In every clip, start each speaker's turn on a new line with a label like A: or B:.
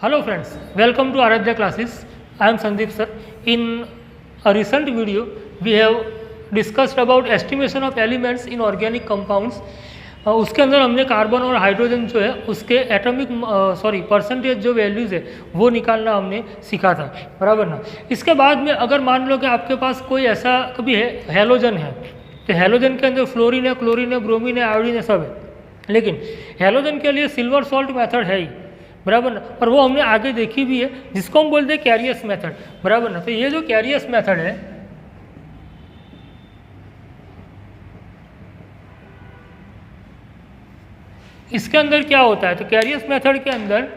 A: Hello friends, welcome to Aradhya classes. I am Sandeep sir. In a recent video, we have discussed about estimation of elements in organic compounds. उसके अंदर हमने carbon और hydrogen जो है उसके atomic percentage जो values है वो निकालना हमने सीखा था, बराबर ना। इसके बाद में अगर मान लो कि आपके पास कोई ऐसा कभी है हैलोजन है, तो हैलोजन के अंदर फ्लोरीन है, क्लोरीन है, ब्रोमीन है, आयोडीन है, सब है, लेकिन हैलोजन के लिए सिल्वर सॉल्ट मेथड है ही, बराबर ना। और वो हमने आगे देखी भी है, जिसको हम बोलते हैं कैरियस मेथड, बराबर ना। तो ये जो कैरियस मेथड है, इसके अंदर क्या होता है, तो कैरियस मेथड के अंदर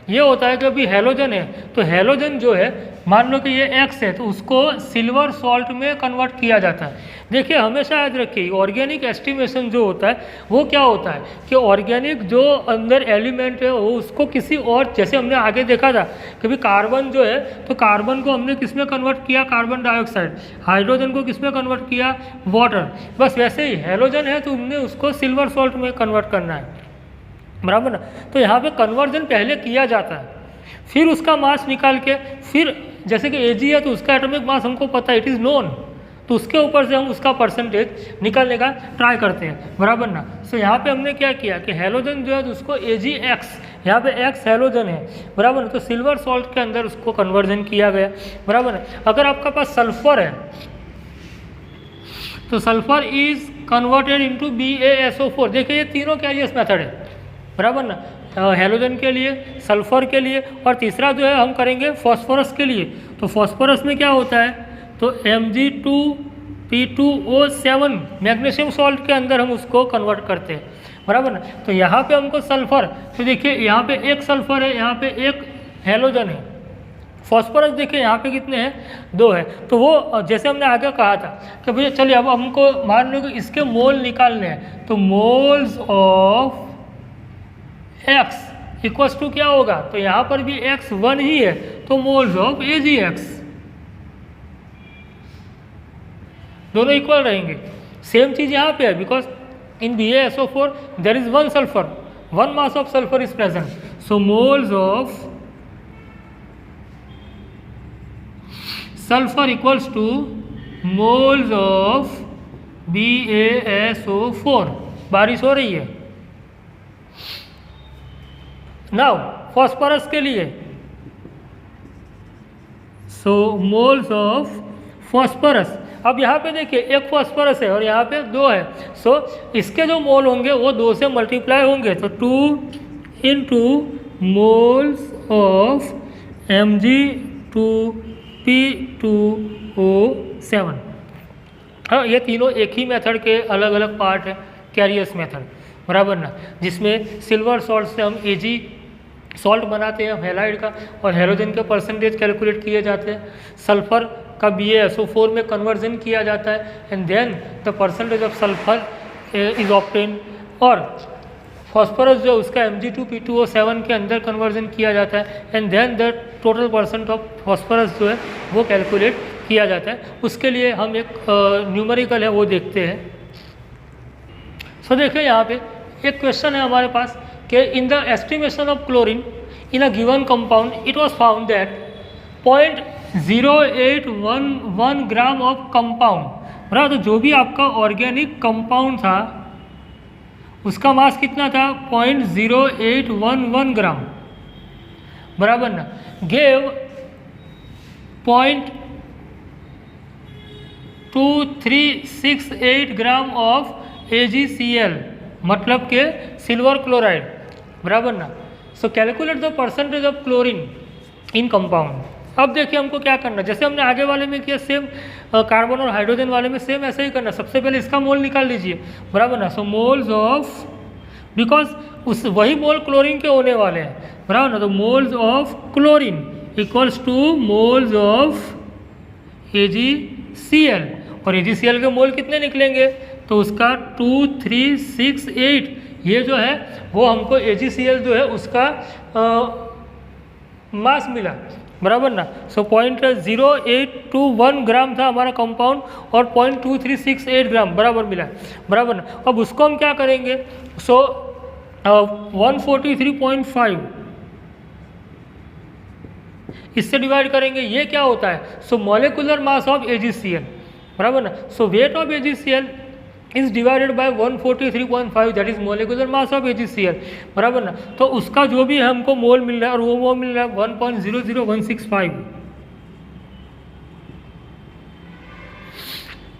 A: ये होता है कि अभी हैलोजन है, तो हैलोजन जो है मान लो कि ये X है, तो उसको सिल्वर सॉल्ट में कन्वर्ट किया जाता है। देखिए हमेशा याद रखिए ऑर्गेनिक एस्टिमेशन जो होता है वो क्या होता है कि ऑर्गेनिक जो अंदर एलिमेंट है वो उसको किसी और, जैसे हमने आगे देखा था कि भाई कार्बन जो है तो कार्बन को हमने किस में कन्वर्ट किया, कार्बन डाइऑक्साइड, हाइड्रोजन को किस में कन्वर्ट किया, वाटर। बस वैसे ही हैलोजन है तो हमने उसको सिल्वर सॉल्ट में कन्वर्ट करना है, बराबर ना। तो यहाँ पे कन्वर्जन पहले किया जाता है, फिर उसका मास निकाल के, फिर जैसे कि Ag है तो उसका एटॉमिक मास हमको पता है, इट इज़ नोन, तो उसके ऊपर से हम उसका परसेंटेज निकालने का ट्राई करते हैं, बराबर ना। सो यहाँ पे हमने क्या किया कि हैलोजन जो है तो उसको Ag(X), यहाँ पे X हैलोजन है, बराबर ना, तो सिल्वर सॉल्ट के अंदर उसको कन्वर्जन किया गया, बराबर ना। अगर आपका पास सल्फर है तो sulphur is converted into BaSO4। देखिए ये तीनों कैरियस मेथड है, बराबर ना, हैलोजन के लिए, सल्फर के लिए, और तीसरा जो है हम करेंगे फॉस्फोरस के लिए। तो फॉस्फोरस में क्या होता है, तो Mg2P2O7 मैग्नीशियम सॉल्ट के अंदर हम उसको कन्वर्ट करते हैं, बराबर ना। तो यहाँ पे हमको सल्फर, तो देखिए यहाँ पे एक सल्फर है, यहाँ पे एक हैलोजन है। फॉस्फोरस देखिए यहाँ पे कितने हैं, 2 है। तो वो जैसे हमने आगे कहा था कि भैया चलिए अब हमको मान लो कि इसके मोल निकालने हैं, तो moles of X equals to क्या होगा, तो यहाँ पर भी X 1 ही है, तो मोल्स ऑफ AgX दोनों इक्वल रहेंगे। सेम चीज़ यहाँ पे है, because in BaSO4 there is 1 sulphur, 1 mass of sulphur is present, so moles of sulphur equals to moles of BaSO4। बारिश हो रही है। नाउ फॉस्फोरस के लिए, सो मोल्स ऑफ फॉस्फोरस, अब यहाँ पे देखिए एक फॉस्फोरस है और यहाँ पे 2 है, सो इसके जो मोल होंगे वो 2 से मल्टीप्लाई होंगे, तो 2 इंटू मोल्स ऑफ Mg2P2O7। हाँ, ये तीनों एक ही मेथड के अलग अलग पार्ट है, कैरियस मेथड, बराबर ना, जिसमें सिल्वर सॉल्ट से हम Ag सॉल्ट बनाते हैं हैलाइड का, और हैलोजन के परसेंटेज कैलकुलेट किए जाते हैं, सल्फर का BaSO4 में कन्वर्जन किया जाता है, and then the percentage of sulphur is obtain, और फॉस्फोरस जो उसका Mg2P2O7 के अंदर कन्वर्जन किया जाता है, and then the total percent of phosphorus जो है वो कैलकुलेट किया जाता है। उसके लिए हम एक न्यूमेरिकल है वो देखते हैं। सो देखिए यहाँ पे एक क्वेश्चन है हमारे पास कि in the estimation of chlorine in a given compound it was found that 0.0811 gram of compound, बराबर। तो जो भी आपका ऑर्गेनिक कंपाउंड था उसका मास कितना था, 0.0811 ग्राम, बराबर ना, गेव 0.2368 ग्राम ऑफ AgCl, मतलब के सिल्वर क्लोराइड, बराबर ना। सो calculate the percentage of chlorine in compound. अब देखिए हमको क्या करना, जैसे हमने आगे वाले में किया सेम, कार्बन और हाइड्रोजन वाले में सेम ऐसा ही करना। सबसे पहले इसका मोल निकाल लीजिए, बराबर ना। सो मोल्स ऑफ, बिकॉज उस वही मोल क्लोरीन के होने वाले हैं, बराबर ना, तो moles of chlorine equals to moles of AgCl, और AgCl के मोल कितने निकलेंगे, तो उसका 2368, ये जो है वो हमको AgCl जो है उसका मास मिला, बराबर ना। सो 0.0821 ग्राम था हमारा कंपाउंड और 0.2368 ग्राम बराबर मिला, बराबर ना। अब उसको हम क्या करेंगे, सो 143.5 इससे डिवाइड करेंगे, ये क्या होता है, so molecular mass of AgCl, बराबर ना। So weight of AgCl is divided by 143.5, that is molecular mass of AgCl, बराबर ना। तो उसका जो भी हमको मोल मिल रहा है, और वो मोल मिल रहा है 1.00165,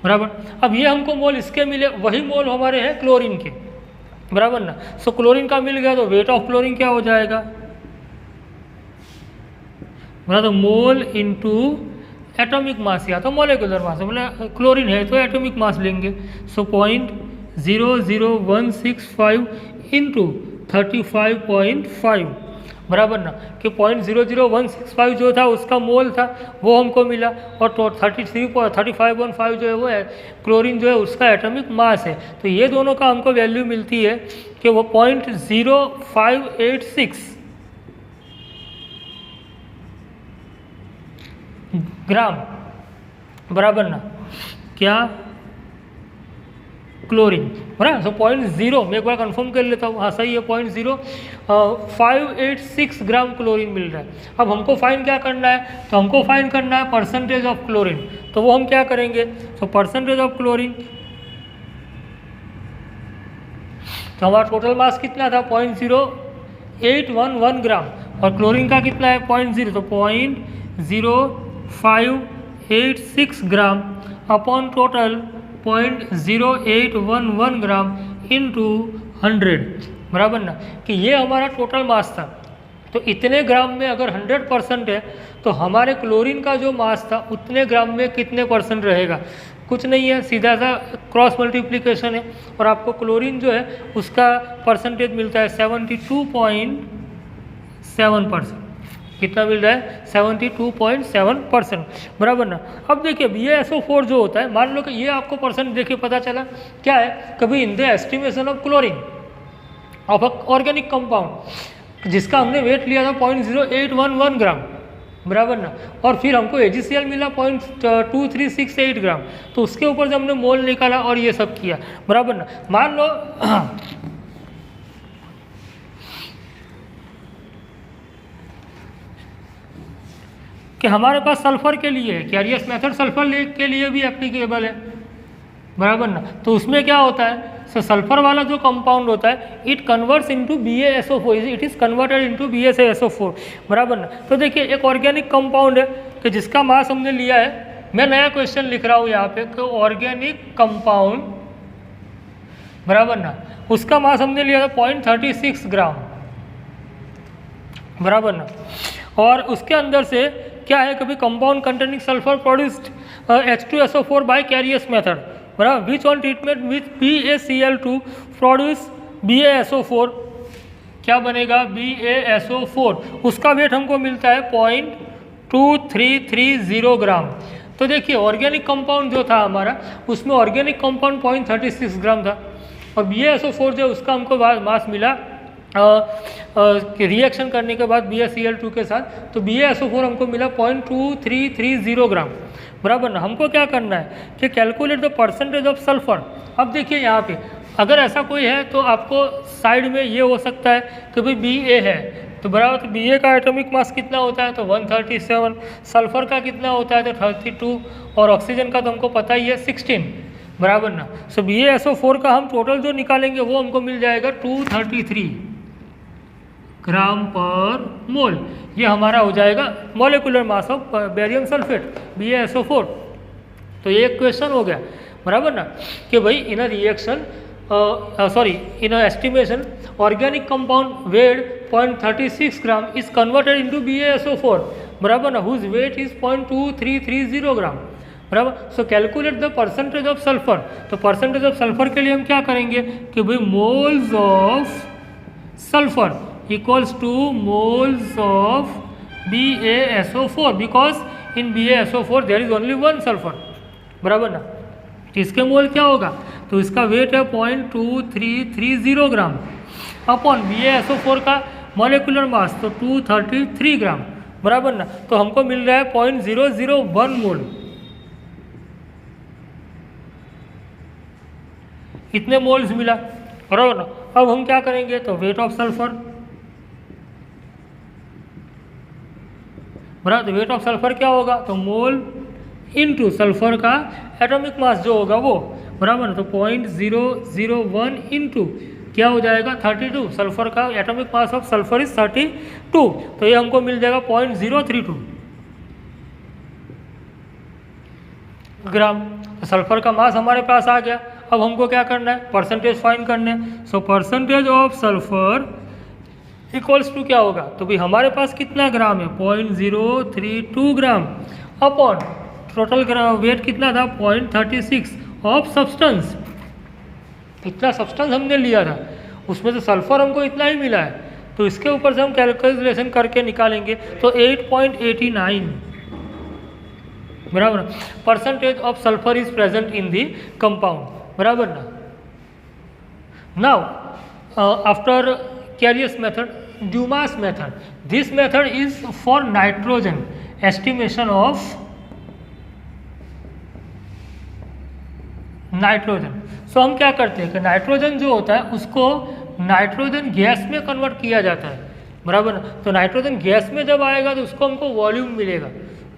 A: बराबर। अब ये हमको मोल इसके मिले, वही मोल हमारे हैं क्लोरीन के, बराबर ना। सो क्लोरीन का मिल गया तो वेट ऑफ क्लोरीन क्या हो जाएगा, मतलब मोल इनटू एटॉमिक मास, या तो मॉलिक्यूलर मास, मतलब क्लोरीन है तो एटॉमिक मास लेंगे। सो 0.00165 इंटू 35.5, बराबर ना, कि 0.00165 जो था उसका मोल था वो हमको मिला, और तो 35.5 जो है वो है क्लोरीन जो है उसका एटॉमिक मास है। तो ये दोनों का हमको वैल्यू मिलती है कि वो 0.0586 ग्राम, बराबर ना, क्या क्लोरीन, बराबर। सो 0.0, मैं एक बार कंफर्म कर लेता हूँ, हाँ सही है, 0.0586 ग्राम क्लोरीन मिल रहा है। अब हमको फाइंड क्या करना है, तो हमको फाइंड करना है परसेंटेज ऑफ क्लोरीन। तो वो हम क्या करेंगे, तो परसेंटेज ऑफ क्लोरीन, तो हमारा टोटल मास कितना था 0.0811 ग्राम, और क्लोरीन का कितना है 0.0, तो 0.0586 ग्राम अपॉन टोटल 0.0811 ग्राम इंटू 100, बराबर ना, कि ये हमारा टोटल मास था। तो इतने ग्राम में अगर 100% है तो हमारे क्लोरीन का जो मास था उतने ग्राम में कितने परसेंट रहेगा, कुछ नहीं है, सीधा सा क्रॉस मल्टीप्लिकेशन है, और आपको क्लोरीन जो है उसका परसेंटेज मिलता है 72.7%। कितना मिल रहा है 72.7%, बराबर ना। अब देखिए BaSO4 जो होता है, मान लो कि ये आपको परसेंट देखिए पता चला क्या है, कभी in the estimation of chlorine of organic compound, जिसका हमने वेट लिया था 0.0811 ग्राम, बराबर ना, और फिर हमको AgCl मिला 0.2368 ग्राम, तो उसके ऊपर जब हमने मोल निकाला और ये सब किया, बराबर ना। मान लो कि हमारे पास सल्फर के लिए कैरियस मेथड सल्फर के लिए भी एप्लीकेबल है, बराबर ना। तो उसमें क्या होता है, सो सल्फर वाला जो कंपाउंड होता है it converts into BaSO4, it is converted into BaSO4, बराबर ना। तो देखिए एक ऑर्गेनिक कंपाउंड है कि जिसका मास हमने लिया है, मैं नया क्वेश्चन लिख रहा हूँ यहाँ पे कि ऑर्गेनिक कंपाउंड, बराबर ना, उसका मास हमने लिया था 0.36 ग्राम, बराबर ना। और उसके अंदर से क्या है, कभी compound containing sulphur produced H2SO4 by Carius method, बराबर, which on treatment with BaCl2 produce BaSO4, क्या बनेगा BaSO4, उसका वेट हमको मिलता है 0.2330 ग्राम। तो देखिए ऑर्गेनिक कंपाउंड जो था हमारा, उसमें ऑर्गेनिक कंपाउंड 0.36 ग्राम था, और BaSO4 जो उसका हमको मास मिला रिएक्शन करने के बाद BaCl2 के साथ, तो BaSO4 हमको मिला 0.2330 ग्राम, बराबर ना। हमको क्या करना है कि calculate the percentage of sulphur. अब देखिए यहाँ पे अगर ऐसा कोई है तो आपको साइड में ये हो सकता है कि भाई Ba है, तो बराबर, तो Ba का एटॉमिक मास कितना होता है, तो 137, सल्फर का कितना होता है, तो 32, और ऑक्सीजन का तो हमको पता ही है 16, बराबर ना। सो BaSO4 का हम टोटल जो निकालेंगे वो हमको मिल जाएगा 233 ग्राम पर मोल, ये हमारा हो जाएगा molecular mass of barium sulphate BaSO4। तो ये एक क्वेश्चन हो गया, बराबर ना, कि भाई in a reaction in a estimation organic compound weight 0.36 gram is converted into BaSO4, बराबर ना, हुज वेट इज 0.2330 ग्राम, बराबर। So calculate the percentage of sulphur. तो परसेंटेज ऑफ सल्फर के लिए हम क्या करेंगे कि भाई moles of sulphur equals to moles of BaSO4, because in BaSO4 there is only one sulfur, बराबर ना। तो इसके मोल क्या होगा, तो इसका वेट है 0.2330 ग्राम अपॉन BaSO4 का मॉलिक्यूलर मास तो 233 ग्राम, बराबर ना। तो हमको मिल रहा है 0.001 मोल, इतने मोल्स मिला, बराबर ना। अब हम क्या करेंगे, तो वेट ऑफ सल्फर बराबर। तो वेट ऑफ सल्फर क्या होगा, तो मोल इनटू सल्फर का एटॉमिक मास जो होगा वो, बराबर। तो 0.001 इंटू क्या हो जाएगा 32, सल्फर का atomic mass of sulphur is 32, तो ये हमको मिल जाएगा 0.032 ग्राम। तो सल्फर का मास हमारे पास आ गया। अब हमको क्या करना है, परसेंटेज फाइंड करना है। So percentage of sulphur equals to क्या होगा, तो भाई हमारे पास कितना ग्राम है 0.032 ग्राम अपॉन टोटल वेट कितना था 0.36 ऑफ सब्सटेंस। इतना सब्सटेंस हमने लिया था, उसमें से सल्फर हमको इतना ही मिला है, तो इसके ऊपर से हम कैलकुलेशन करके निकालेंगे तो 8.89 बराबर। Percentage of sulphur is present in the compound, बराबर ना। Now after Carius method, Dumas method, this method is for nitrogen estimation of nitrogen. So हम क्या करते हैं कि नाइट्रोजन जो होता है उसको नाइट्रोजन गैस में कन्वर्ट किया जाता है, बराबर ना। तो नाइट्रोजन गैस में जब आएगा तो उसको हमको वॉल्यूम मिलेगा,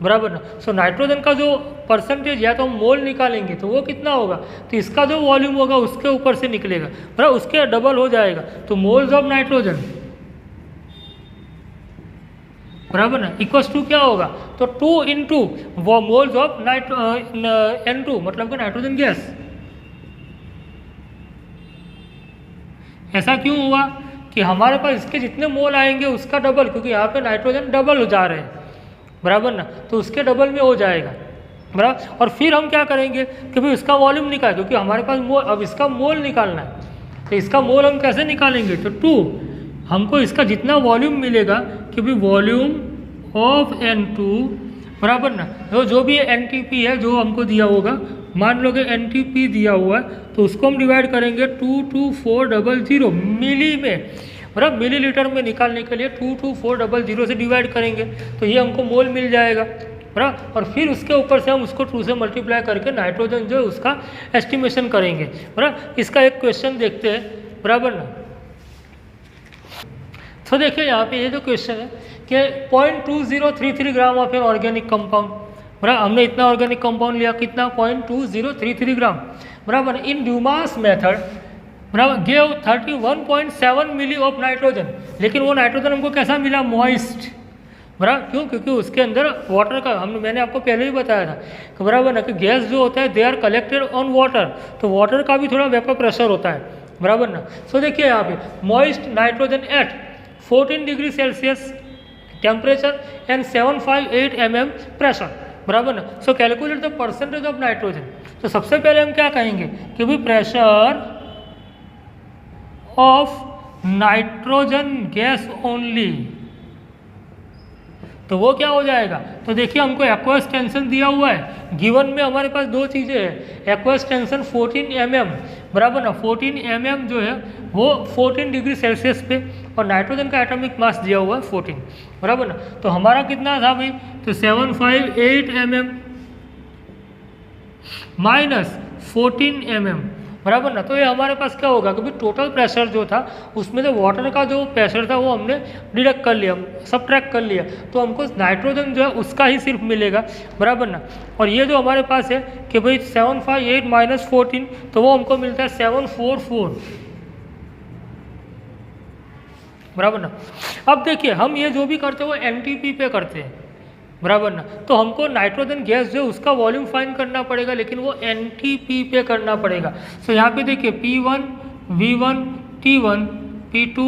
A: बराबर ना। सो नाइट्रोजन का जो परसेंटेज या तो हम मोल निकालेंगे तो वो कितना होगा, तो इसका जो वॉल्यूम होगा उसके ऊपर से निकलेगा, बराबर, उसके डबल हो जाएगा। तो मोल्स ऑफ नाइट्रोजन, बराबर ना, इक्वल्स टू क्या होगा, तो 2 इंटू वो मोल्स ऑफ N2 मतलब कि नाइट्रोजन गैस। ऐसा क्यों हुआ कि हमारे पास इसके जितने मोल आएंगे उसका डबल, क्योंकि यहाँ पे नाइट्रोजन डबल हो जा रहे हैं, बराबर ना, तो उसके डबल में हो जाएगा, बराबर। और फिर हम क्या करेंगे कि भाई इसका वॉल्यूम निकाल, क्योंकि हमारे पास मोल, अब इसका मोल निकालना है, तो इसका मोल हम कैसे निकालेंगे, तो 2 हमको इसका जितना वॉल्यूम मिलेगा कि भाई वॉल्यूम ऑफ N2, बराबर ना, जो भी NTP है जो हमको दिया होगा, मान लो कि NTP दिया हुआ है तो उसको हम डिवाइड करेंगे 22400 मिली में, बराबर, मिलीलीटर में निकालने के लिए 22400 से डिवाइड करेंगे तो ये हमको मोल मिल जाएगा, बराबर। और फिर उसके ऊपर से हम उसको 2 से मल्टीप्लाई करके नाइट्रोजन जो है उसका एस्टिमेशन करेंगे, बराबर। इसका एक क्वेश्चन देखते हैं, बराबर ना। तो देखिए यहाँ पे ये जो क्वेश्चन है कि 0.2033 gram of an organic compound, बराबर, हमने इतना ऑर्गेनिक कंपाउंड लिया, कितना 0.2033 ग्राम, बराबर। इन ड्यूमास मेथड, बराबर, गेव 31.7 मिली ऑफ नाइट्रोजन, लेकिन वो नाइट्रोजन हमको कैसा मिला, मॉइस्ट, बराबर। क्यों, क्योंकि उसके अंदर वाटर का, मैंने आपको पहले ही बताया था कि बराबर ना, कि गैस जो होता है they are collected on water, तो वाटर का भी थोड़ा वेपर प्रेशर होता है, बराबर ना। सो देखिए यहाँ पे moist nitrogen eight 14 degree Celsius temperature and 758 mm pressure, बराबर ना। सो calculate the percentage of nitrogen. तो सबसे पहले हम क्या कहेंगे कि भाई pressure of nitrogen gas only, तो वो क्या हो जाएगा, तो देखिए हमको एक्वस टेंशन दिया हुआ है, गिवन में हमारे पास दो चीज़ें हैं, एक्वस टेंशन 14 mm, बराबर ना, 14 mm जो है वो 14 डिग्री सेल्सियस पे, और नाइट्रोजन का एटॉमिक मास दिया हुआ है 14, बराबर ना। तो हमारा कितना था भाई, तो 758 mm माइनस 14 mm, बराबर ना। तो ये हमारे पास क्या होगा, क्योंकि टोटल प्रेशर जो था उसमें से वाटर का जो प्रेशर था वो हमने डिडक्ट कर लिया, सबट्रैक्ट कर लिया, तो हमको नाइट्रोजन जो है उसका ही सिर्फ मिलेगा, बराबर ना। और ये जो हमारे पास है कि भाई 758 माइनस 14, तो वो हमको मिलता है 744, बराबर ना। अब देखिए हम ये जो भी करते हैं वो NTP पे करते हैं, बराबर ना। तो हमको नाइट्रोजन गैस जो उसका वॉल्यूम फाइंड करना पड़ेगा, लेकिन वो NTP पे करना पड़ेगा। सो यहाँ पे देखिए P1 V1 T1 P2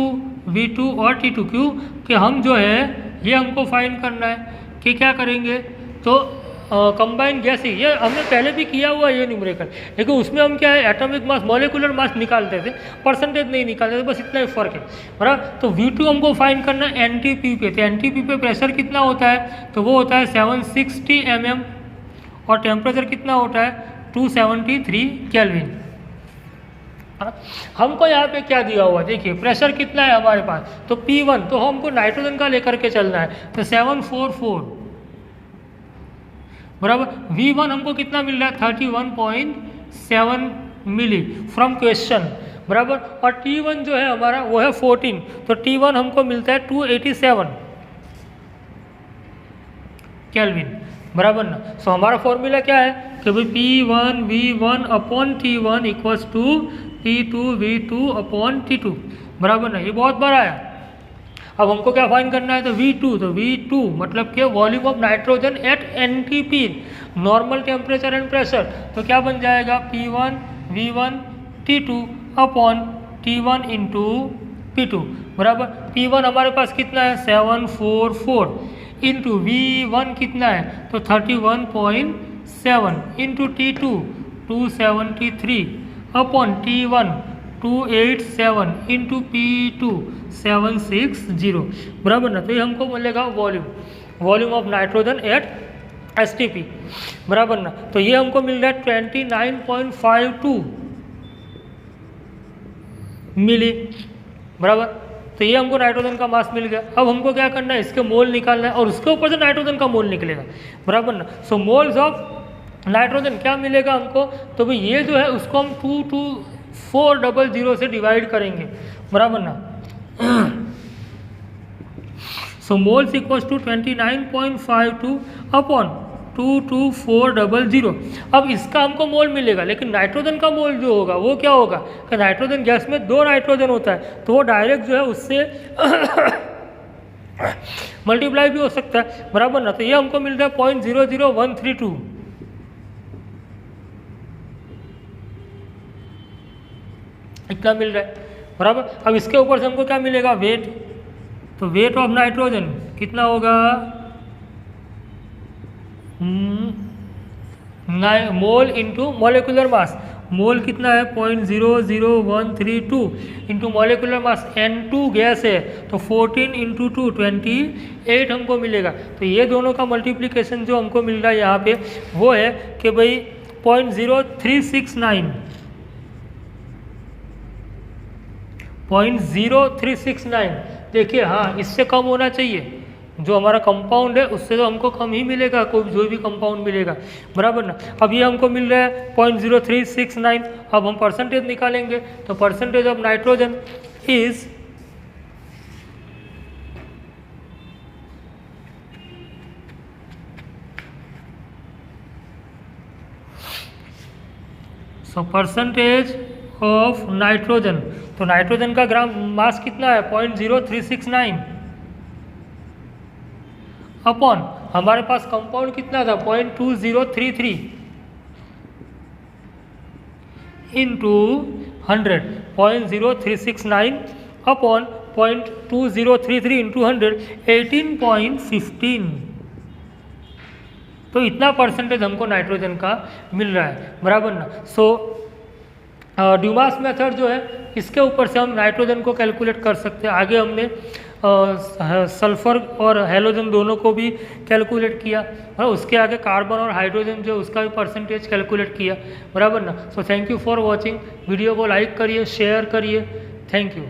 A: V2 और T2, क्यों कि हम जो है ये हमको फाइंड करना है कि क्या करेंगे, तो कंबाइंड गैस ही, ये हमने पहले भी किया हुआ ये न्यूमेरिकल, लेकिन उसमें हम क्या है एटॉमिक मास, मॉलिक्यूलर मास निकालते थे, परसेंटेज नहीं निकालते थे, बस इतना ही फर्क है, बराबर। तो V2 हमको फाइंड करना है NTP पे, तो NTP पे प्रेशर कितना होता है, तो वो होता है 760 mm, और टेम्परेचर कितना होता है 273 केल्विन। हमको यहाँ पे क्या दिया हुआ, देखिए प्रेशर कितना है हमारे पास, तो P1, तो हमको नाइट्रोजन का लेकर के चलना है, तो 744, बराबर। V1 हमको कितना मिल रहा है 31.7 मिली फ्रॉम क्वेश्चन, बराबर। और T1 जो है हमारा वो है 14, तो T1 हमको मिलता है 287, केल्विन, बराबर ना। सो हमारा फॉर्मूला क्या है कि भाई P1V1 upon T1 equals to P2V2 upon T2, बराबर ना। ये बहुत बड़ा है। अब हमको क्या फाइंड करना है, तो V2, तो V2 मतलब कि volume of nitrogen eight NTP, normal temperature and pressure. तो क्या बन जाएगा P1V1 T2 upon T1 into P2, बराबर। P1 हमारे पास कितना है 744 इंटू V1 कितना है तो 31.7 into T2 273 upon T1 287 into P2 760, बराबर ना। तो ये हमको मिलेगा volume of nitrogen eight STP, बराबर ना। तो ये हमको मिल रहा है 29.52 मिली, बराबर। तो ये हमको नाइट्रोजन का मास मिल गया। अब हमको क्या करना है, इसके मोल निकालना है और उसके ऊपर से नाइट्रोजन का मोल निकलेगा, बराबर ना। सो मोल्स ऑफ नाइट्रोजन क्या मिलेगा हमको, तो भाई ये जो है उसको हम 22400 से डिवाइड करेंगे, बराबर ना। सो मोल्स इक्वल्स टू 29.52 अपॉन 22400। अब इसका हमको मोल मिलेगा, लेकिन नाइट्रोजन का मोल जो होगा वो क्या होगा कि नाइट्रोजन गैस में 2 नाइट्रोजन होता है, तो वो डायरेक्ट जो है उससे मल्टीप्लाई भी हो सकता है, बराबर ना। तो ये हमको मिल रहा है 0.00132, इतना मिल रहा है, बराबर। अब इसके ऊपर से हमको क्या मिलेगा, वेट। तो वेट ऑफ नाइट्रोजन कितना होगा, मोल इंटू मॉलिक्यूलर मास। मोल कितना है 0.00132 into molecular mass, N2 gas है तो 14 इंटू 2 28 हमको मिलेगा। तो ये दोनों का मल्टीप्लिकेशन जो हमको मिल रहा है यहाँ पे वो है कि भाई 0.0369। देखिए हाँ, इससे कम होना चाहिए, जो हमारा कंपाउंड है उससे तो हमको कम ही मिलेगा, कोई जो भी कंपाउंड मिलेगा, बराबर ना। अब ये हमको मिल रहा है 0.0369। अब हम परसेंटेज निकालेंगे, तो percentage of nitrogen is percentage of nitrogen. तो नाइट्रोजन का ग्राम मास कितना है 0.0369 अपॉन हमारे पास कंपाउंड कितना था 0.2033 इंटू 100, 0.0369 अपॉन 0.2033 इंटू 100, 18.15। तो इतना परसेंटेज हमको नाइट्रोजन का मिल रहा है, बराबर ना। सो ड्यूमास मेथड जो है इसके ऊपर से हम नाइट्रोजन को कैलकुलेट कर सकते हैं। आगे हमने सल्फर और हेलोजन दोनों को भी कैलकुलेट किया, और उसके आगे कार्बन और हाइड्रोजन जो उसका भी परसेंटेज कैलकुलेट किया, बराबर ना। So thank you for watching. Video को लाइक करिए, शेयर करिए, थैंक यू।